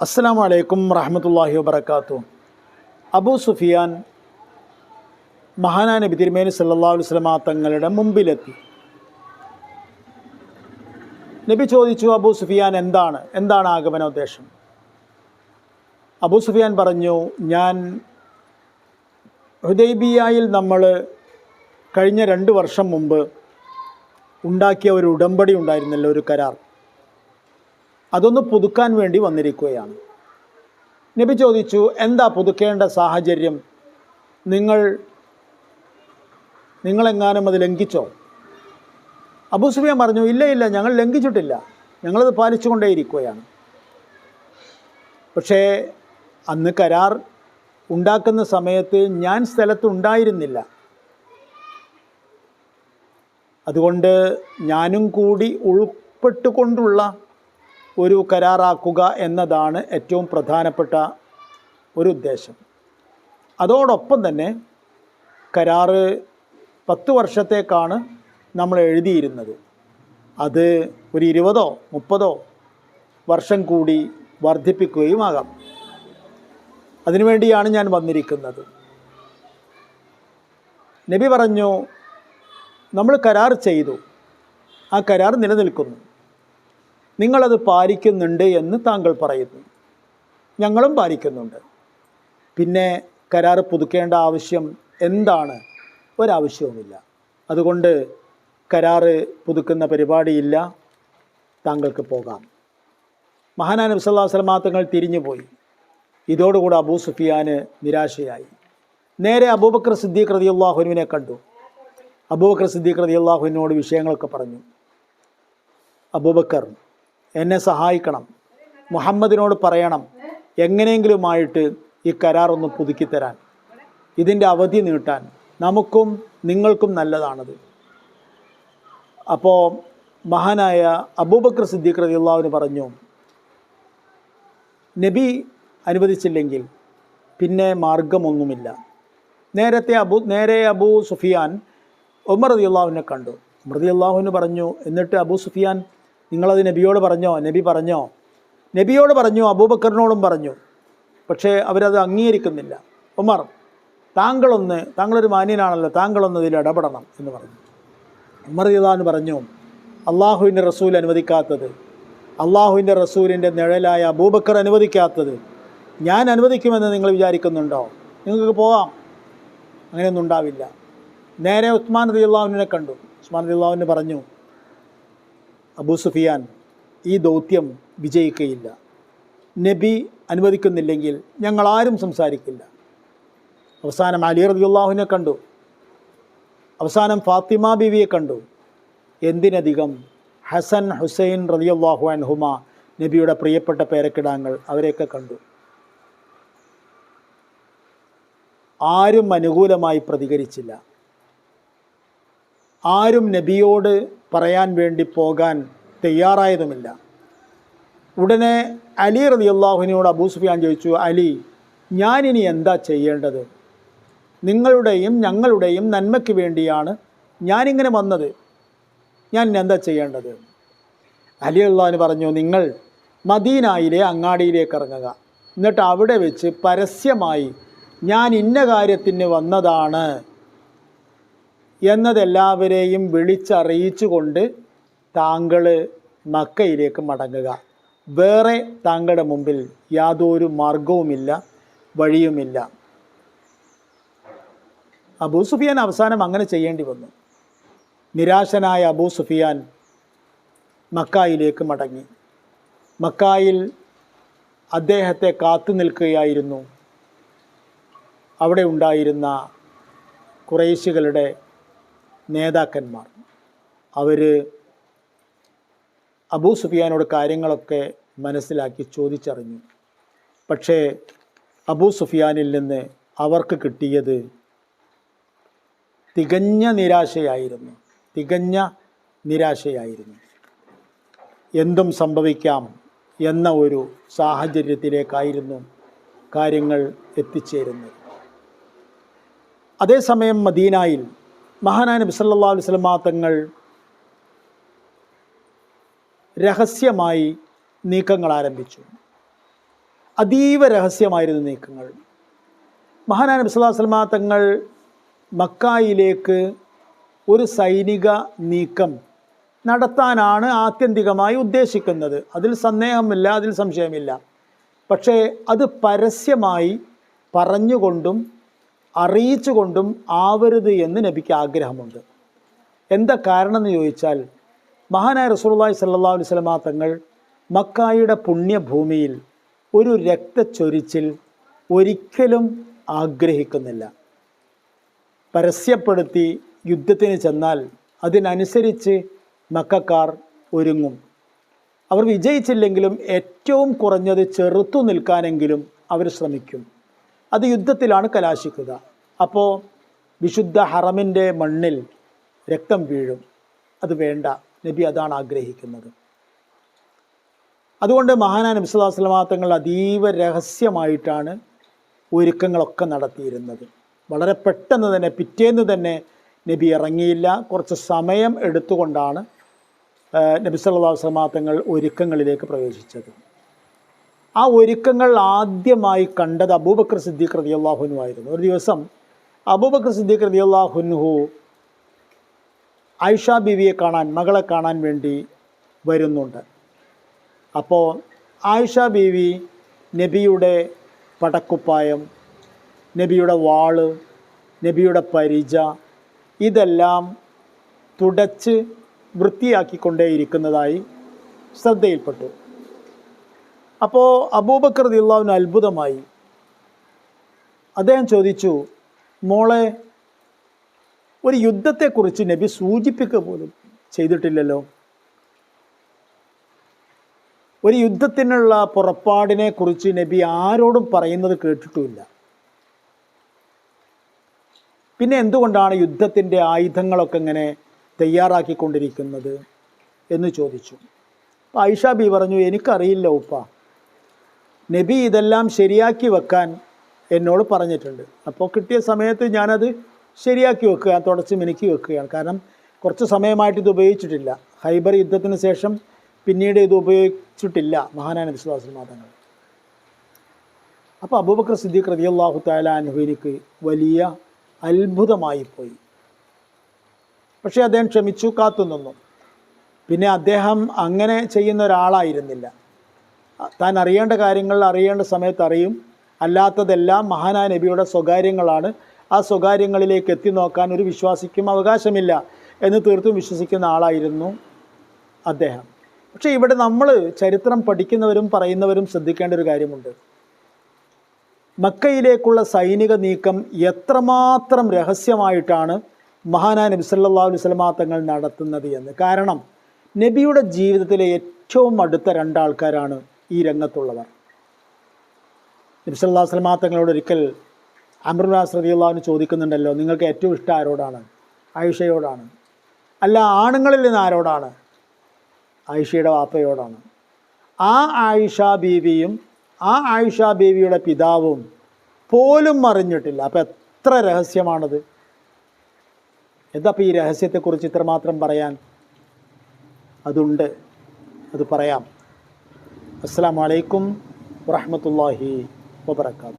അസ്സലാമു അലൈക്കും റഹ്മത്തുള്ളാഹി വബറകാതുഹു. അബൂ സുഫിയാൻ മഹാനായ നബി തിരുമേനി സല്ലല്ലാഹു അലൈഹി വസല്ലമ തങ്ങളുടെ മുമ്പിലെത്തി. നബി ചോദിച്ചു, അബൂ സുഫിയാൻ എന്താണ് ആഗമന ഉദ്ദേശം? അബൂ സുഫിയാൻ പറഞ്ഞു, ഞാൻ ഹുദൈബിയയിൽ നമ്മൾ കഴിഞ്ഞ 2 വർഷം മുമ്പ് ഉണ്ടാക്കിയ ഒരു ഉടമ്പടി ഉണ്ടായിരുന്നല്ലോ, ഒരു കരാർ, അതൊന്ന് പുതുക്കാൻ വേണ്ടി വന്നിരിക്കുകയാണ്. നബി ചോദിച്ചു, എന്താ പുതുക്കേണ്ട സാഹചര്യം? നിങ്ങളെങ്ങാനും അത് ലംഘിച്ചോ? അബൂ സുഫിയാൻ പറഞ്ഞു, ഇല്ല, ഞങ്ങൾ ലംഘിച്ചിട്ടില്ല, ഞങ്ങളത് പാലിച്ചുകൊണ്ടേയിരിക്കുകയാണ്. പക്ഷേ അന്ന് കരാർ ഉണ്ടാക്കുന്ന സമയത്ത് ഞാൻ സ്ഥലത്തുണ്ടായിരുന്നില്ല. അതുകൊണ്ട് ഞാനും കൂടി ഉൾപ്പെട്ടുകൊണ്ടുള്ള ഒരു കരാറാക്കുക എന്നതാണ് ഏറ്റവും പ്രധാനപ്പെട്ട ഒരു ഉദ്ദേശം. അതോടൊപ്പം തന്നെ കരാറ് 10 വർഷത്തേക്കാണ് നമ്മൾ എഴുതിയിരുന്നത്. അത് ഒരു 20 30 വർഷം കൂടി വർദ്ധിപ്പിക്കുകയുമാകാം. അതിനുവേണ്ടിയാണ് ഞാൻ വന്നിരിക്കുന്നത്. നബി പറഞ്ഞു, നമ്മൾ കരാർ ചെയ്തു, ആ കരാർ നിലനിൽക്കുന്നു, നിങ്ങളത് പാലിക്കുന്നുണ്ട് എന്ന് താങ്കൾ പറയുന്നു, ഞങ്ങളും പാലിക്കുന്നുണ്ട്. പിന്നെ കരാർ പുതുക്കേണ്ട ആവശ്യം എന്താണ്? ഒരാവശ്യവുമില്ല. അതുകൊണ്ട് കരാർ പുതുക്കുന്ന പരിപാടിയില്ല, താങ്കൾക്ക് പോകാം. മഹാനായ നബി സല്ലല്ലാഹു അലൈഹി വസല്ലം തങ്ങൾ തിരിഞ്ഞുപോയി. ഇതോടുകൂടി അബൂ സുഫിയാന് നിരാശയായി. നേരെ അബൂബക്കർ സിദ്ദീഖ് റളിയല്ലാഹു അൻഹുവിനെ കണ്ടു. അബൂബക്കർ സിദ്ദീഖ് റളിയല്ലാഹു അൻഹുവിനോട് വിഷയങ്ങളൊക്കെ പറഞ്ഞു. അബൂബക്കർ, എന്നെ സഹായിക്കണം, മുഹമ്മദിനോട് പറയണം, എങ്ങനെയെങ്കിലുമായിട്ട് ഈ കരാറൊന്ന് പുതുക്കിത്തരാൻ, ഇതിൻ്റെ അവധി നീട്ടാൻ, നമുക്കും നിങ്ങൾക്കും നല്ലതാണത്. അപ്പോൾ മഹാനായ അബൂബക്കർ സിദ്ദീഖ് റളിയല്ലാഹു അൻഹു പറഞ്ഞു, നബി അനുവദിച്ചില്ലെങ്കിൽ പിന്നെ മാർഗമൊന്നുമില്ല. നേരെ അബൂ സുഫിയാൻ ഉമർ റളിയല്ലാഹു അൻഹുവിനെ കണ്ടു. ഉമർ റളിയല്ലാഹു അൻഹു പറഞ്ഞു, എന്നിട്ട് അബൂ സുഫിയാൻ, നിങ്ങളത് നബിയോട് പറഞ്ഞോ? നബിയോട് പറഞ്ഞു, അബൂബക്കറിനോടും പറഞ്ഞു. പക്ഷേ അവരത് അംഗീകരിക്കുന്നില്ല. ഉമർ, താങ്കളൊരു മാന്യനാണല്ലോ, താങ്കളൊന്ന് ഇതിൽ ഇടപെടണം എന്ന് പറഞ്ഞു. ഉമർ റളിയല്ലാഹു അൻഹു പറഞ്ഞു, അള്ളാഹുവിൻ്റെ റസൂൽ അനുവദിക്കാത്തത്, അള്ളാഹുവിൻ്റെ റസൂലിൻ്റെ നിഴലായ അബൂബക്കർ അനുവദിക്കാത്തത് ഞാൻ അനുവദിക്കുമെന്ന് നിങ്ങൾ വിചാരിക്കുന്നുണ്ടോ? നിങ്ങൾക്ക് പോകാം, അങ്ങനെയൊന്നും ഉണ്ടാവില്ല. നേരെ ഉസ്മാൻ റളിയല്ലാഹു അൻഹുവിനെ കണ്ടു. ഉസ്മാൻ റളിയല്ലാഹു അൻഹു പറഞ്ഞു, അബൂ സുഫിയാൻ, ഈ ദൗത്യം വിജയിക്കുകയില്ല. നബി അനുവദിക്കുന്നില്ലെങ്കിൽ ഞങ്ങളാരും സംസാരിക്കില്ല. അവസാനം അലി റളിയല്ലാഹു അൻഹുവിനെ കണ്ടു. അവസാനം ഫാത്തിമ ബീവിയെ കണ്ടു. എന്തിനധികം ഹസൻ ഹുസൈൻ റളിയല്ലാഹു അൻഹുമ, നബിയുടെ പ്രിയപ്പെട്ട പേരക്കിടാങ്ങൾ, അവരെയൊക്കെ കണ്ടു. ആരും അനുകൂലമായി പ്രതികരിച്ചില്ല. ആരും നബിയോട് പറയാൻ വേണ്ടി പോകാൻ തയ്യാറായതുമില്ല. ഉടനെ അലി റളിയല്ലാഹു അൻഹുവിനോട് അബൂ സുഫിയാൻ ചോദിച്ചു, അലി, ഞാനിനി എന്താ ചെയ്യേണ്ടത്? നിങ്ങളുടെയും ഞങ്ങളുടെയും നന്മയ്ക്ക് വേണ്ടിയാണ് ഞാനിങ്ങനെ വന്നത്, ഞാൻ എന്താ ചെയ്യേണ്ടത്? അലി റളിയല്ലാഹു അൻഹു പറഞ്ഞു, നിങ്ങൾ മദീനയിലെ അങ്ങാടിയിലേക്ക് ഇറങ്ങുക, എന്നിട്ട് അവിടെ വെച്ച് പരസ്യമായി ഞാൻ ഇന്ന കാര്യത്തിന് വന്നതാണ് എന്നതെല്ലാവരെയും വിളിച്ചറിയിച്ചുകൊണ്ട് താങ്കൾ മക്കയിലേക്ക് മടങ്ങുക. വേറെ താങ്കളുടെ മുമ്പിൽ യാതൊരു മാർഗവുമില്ല, വഴിയുമില്ല. അബൂ സുഫിയാൻ അവസാനം അങ്ങനെ ചെയ്യേണ്ടി വന്നു. നിരാശനായ അബൂ സുഫിയാൻ മക്കായിലേക്ക് മടങ്ങി. മക്കായിൽ അദ്ദേഹത്തെ കാത്തു നിൽക്കുകയായിരുന്നു അവിടെ ഉണ്ടായിരുന്ന ഖുറൈശികളുടെ നേതാക്കന്മാർ. അവർ അബൂ സുഫിയാനോട് കാര്യങ്ങളൊക്കെ മനസ്സിലാക്കി ചോദിച്ചറിഞ്ഞു. പക്ഷേ അബൂ സുഫിയാനിൽ നിന്ന് അവർക്ക് കിട്ടിയത് തികഞ്ഞ നിരാശയായിരുന്നു. എന്തും സംഭവിക്കാം എന്ന ഒരു സാഹചര്യത്തിലേക്കായിരുന്നു കാര്യങ്ങൾ എത്തിച്ചേരുന്നത്. അതേസമയം മദീനയിൽ മഹാനായ നബി സല്ലല്ലാഹു അലൈഹി വസല്ലം തങ്ങൾ രഹസ്യമായി നീക്കങ്ങൾ ആരംഭിച്ചു. അതീവ രഹസ്യമായിരുന്നു നീക്കങ്ങൾ. മഹാനായ നബി സല്ലല്ലാഹു അലൈഹി വസല്ലം തങ്ങൾ മക്കായിലേക്ക് ഒരു സൈനിക നീക്കം നടത്താനാണ് ആത്യന്തികമായി ഉദ്ദേശിക്കുന്നത്. അതിൽ സന്ദേഹമില്ല, അതിൽ സംശയമില്ല. പക്ഷേ അത് പരസ്യമായി പറഞ്ഞുകൊണ്ടും അറിയിച്ചുകൊണ്ടും ആവരുത് എന്ന് നബിക്ക് ആഗ്രഹമുണ്ട്. എന്താ കാരണം എന്ന് ചോദിച്ചാൽ, മഹാനായ റസൂലുള്ളാഹി സ്വല്ലല്ലാഹു അലൈഹി വസല്ലം തങ്ങൾ മക്കായുടെ പുണ്യഭൂമിയിൽ ഒരു രക്തച്ചൊരിച്ചിൽ ഒരിക്കലും ആഗ്രഹിക്കുന്നില്ല. പരസ്യപ്പെടുത്തി യുദ്ധത്തിന് ചെന്നാൽ അതിനനുസരിച്ച് മക്കക്കാർ ഒരുങ്ങും. അവർ വിജയിച്ചില്ലെങ്കിലും ഏറ്റവും കുറഞ്ഞത് ചെറുത്തു നിൽക്കാനെങ്കിലും അവർ ശ്രമിക്കും. അത് യുദ്ധത്തിലാണ് കലാശിക്കുക. അപ്പോൾ വിശുദ്ധ ഹറമിൻ്റെ മണ്ണിൽ രക്തം വീഴും. അത് വേണ്ട, നബി അതാണ് ആഗ്രഹിക്കുന്നത്. അതുകൊണ്ട് മഹാനായ നബി സല്ലല്ലാഹു അലൈഹി വസല്ലം തങ്ങൾ അതീവ രഹസ്യമായിട്ടാണ് ഒരുക്കങ്ങളൊക്കെ നടത്തിയിരുന്നത്. വളരെ പെട്ടെന്ന് തന്നെ പിറ്റേന്ന് തന്നെ നബി ഇറങ്ങിയില്ല. കുറച്ച് സമയം എടുത്തുകൊണ്ടാണ് നബി സല്ലല്ലാഹു അലൈഹി വസല്ലം തങ്ങൾ ഒരുക്കങ്ങളിലേക്ക് പ്രവേശിച്ചത്. ആ ഒരുക്കങ്ങൾ ആദ്യമായി കണ്ടത് അബൂബക്കർ സിദ്ദീഖ് റളിയല്ലാഹു അൻഹു ആയിരുന്നു. ഒരു ദിവസം അബൂബക്കർ സിദ്ദീഖ് റളിയല്ലാഹു അൻഹു ആയിഷ ബീവിയെ കാണാൻ, മകളെ കാണാൻ വേണ്ടി വരുന്നുണ്ട്. അപ്പോൾ ആയിഷ ബീവി നബിയുടെ പടക്കുപ്പായം, നബിയുടെ വാള്, നബിയുടെ പരിച ഇതെല്ലാം തുടച്ച് വൃത്തിയാക്കിക്കൊണ്ടേയിരിക്കുന്നതായി ശ്രദ്ധയിൽപ്പെട്ടു. അപ്പോൾ അബൂബക്കർ റളിയല്ലാഹു അൻഹു അത്ഭുതമായി. അദ്ദേഹം ചോദിച്ചു, മോളെ, ഒരു യുദ്ധത്തെക്കുറിച്ച് നബി സൂചിപ്പിക്കുക പോലും ചെയ്തിട്ടില്ലല്ലോ. ഒരു യുദ്ധത്തിനുള്ള പുറപ്പാടിനെ കുറിച്ച് നബി ആരോടും പറയുന്നത് കേട്ടിട്ടുമില്ല. പിന്നെ എന്തുകൊണ്ടാണ് യുദ്ധത്തിൻ്റെ ആയുധങ്ങളൊക്കെ ഇങ്ങനെ തയ്യാറാക്കിക്കൊണ്ടിരിക്കുന്നത് എന്ന് ചോദിച്ചു. അപ്പോൾ ആയിഷ ബി പറഞ്ഞു, എനിക്കറിയില്ല ഉപ്പ, നബി ഇതെല്ലാം ശരിയാക്കി വെക്കാൻ എന്നോട് പറഞ്ഞിട്ടുണ്ട്. അപ്പോൾ കിട്ടിയ സമയത്ത് ഞാനത് ശരിയാക്കി വെക്കുക, തുടച്ച് മിനുക്കി വെക്കുകയാണ്. കാരണം കുറച്ച് സമയമായിട്ട് ഇത് ഉപയോഗിച്ചിട്ടില്ല. ഖൈബർ യുദ്ധത്തിന് ശേഷം പിന്നീട് ഇത് ഉപയോഗിച്ചിട്ടില്ല മഹാനായ നബി സല്ലല്ലാഹു അലൈഹി വസല്ലം തങ്ങൾ. അപ്പോൾ അബൂബക്കർ സിദ്ദീഖ് റളിയല്ലാഹു തആല അൻഹുവിനിക്ക് വലിയ അത്ഭുതമായിപ്പോയി. പക്ഷേ അദ്ദേഹം ക്ഷമിച്ചു, കാത്തുനിന്നു. പിന്നെ അദ്ദേഹം അങ്ങനെ ചെയ്യുന്ന ഒരാളായിരുന്നില്ല. താൻ അറിയേണ്ട കാര്യങ്ങൾ അറിയേണ്ട സമയത്ത് അറിയും, അല്ലാത്തതെല്ലാം മഹാനായ നബിയുടെ സ്വകാര്യങ്ങളാണ്, ആ സ്വകാര്യങ്ങളിലേക്ക് എത്തി നോക്കാൻ ഒരു വിശ്വാസിക്കും അവകാശമില്ല എന്ന് തീർത്തും വിശ്വസിക്കുന്ന ആളായിരുന്നു അദ്ദേഹം. പക്ഷേ ഇവിടെ നമ്മൾ ചരിത്രം പഠിക്കുന്നവരും പറയുന്നവരും ശ്രദ്ധിക്കേണ്ട ഒരു കാര്യമുണ്ട്. മക്കയിലേക്കുള്ള സൈനിക നീക്കം എത്രമാത്രം രഹസ്യമായിട്ടാണ് മഹാനായ നബി സല്ലല്ലാഹു അലൈഹി വസല്ലം തങ്ങൾ നടത്തുന്നത് എന്ന്. കാരണം നബിയുടെ ജീവിതത്തിലെ ഏറ്റവും അടുത്ത രണ്ടാൾക്കാരാണ് ഈ രംഗത്തുള്ളവർ. നബി സല്ലല്ലാഹു അലൈഹി വസല്ലം തങ്ങളോട് ഒരിക്കൽ അംർ ഇബ്നു ആസ് റളിയല്ലാഹു അൻഹു ചോദിക്കുന്നുണ്ടല്ലോ, നിങ്ങൾക്ക് ഏറ്റവും ഇഷ്ടം ആരോടാണ്? ആയിഷയോടാണ്. അല്ല, ആണുങ്ങളിൽ നിന്ന് ആരോടാണ്? ആയിഷയുടെ വാപ്പയോടാണ്. ആ ആയിഷ ബീവിയും ആ ആയിഷ ബീവിയുടെ പിതാവും പോലും അറിഞ്ഞിട്ടില്ല. അപ്പം എത്ര രഹസ്യമാണത്! എന്താ അപ്പം ഈ രഹസ്യത്തെക്കുറിച്ച് ഇത്രമാത്രം പറയാൻ? അതുണ്ട്, അത് പറയാം. അസ്സലാമു അലൈക്കും വറഹ്മത്തുള്ളാഹി വബറകാതുഹു.